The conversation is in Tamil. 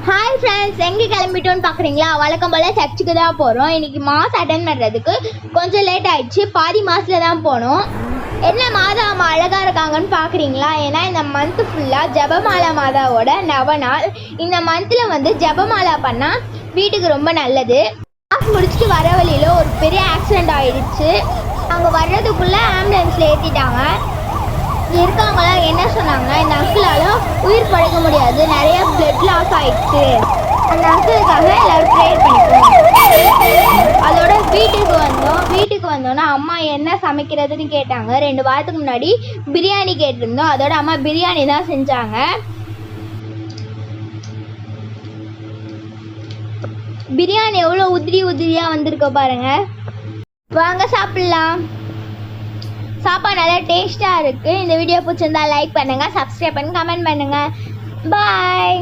ஹாய் ஃப்ரெண்ட்ஸ், எங்கே கிளம்பிட்டோன்னு பார்க்குறீங்களா? வழக்கம் போல் சர்ச்சுக்கு தான் போகிறோம். இன்றைக்கி மாஸ் அட்டன் பண்ணுறதுக்கு கொஞ்சம் லேட் ஆகிடுச்சு. பாதி மாதத்தில் தான் போனோம். என்ன மாதா அம்மா அழகாக இருக்காங்கன்னு பார்க்குறீங்களா? ஏன்னா இந்த மந்த்து ஃபுல்லாக ஜபமாலா மாதாவோட நவநாள். இந்த மந்தில் ஜபமாலா பண்ணால் வீட்டுக்கு ரொம்ப நல்லது. மாஸ் முடிச்சுட்டு வர வழியில் ஒரு பெரிய ஆக்சிடெண்ட் ஆகிடுச்சு. அங்கே வர்றதுக்குள்ளே ஆம்புலன்ஸில் ஏற்றிட்டாங்க. இருக்கவங்களாம் என்ன சொன்னாங்கன்னா, இந்த அங்கிளால் உயிர் பழைக்க முடியாது, நிறைய பிளட் லாஸ் ஆயிடுச்சு, அந்த அங்கிளுக்காக எல்லாரும் ப்ரேயர் பண்ணிப்போம். அதோட வீட்டுக்கு வந்தோன்னா அம்மா என்ன சமைக்கிறதுன்னு கேட்டாங்க. 2 வாரத்துக்கு முன்னாடி பிரியாணி கேட்டிருந்தோம். அதோட அம்மா பிரியாணி தான் செஞ்சாங்க. பிரியாணி எவ்வளோ உதிரியாக வந்திருக்க பாருங்க. வாங்க சாப்பிட்லாம். சாப்பாடு நல்லா டேஸ்ட்டாக இருக்குது. இந்த வீடியோ பிடிச்சிருந்தா லைக் பண்ணுங்கள், சப்ஸ்கிரைப் பண்ணுங்கள், கமெண்ட் பண்ணுங்கள். பாய்.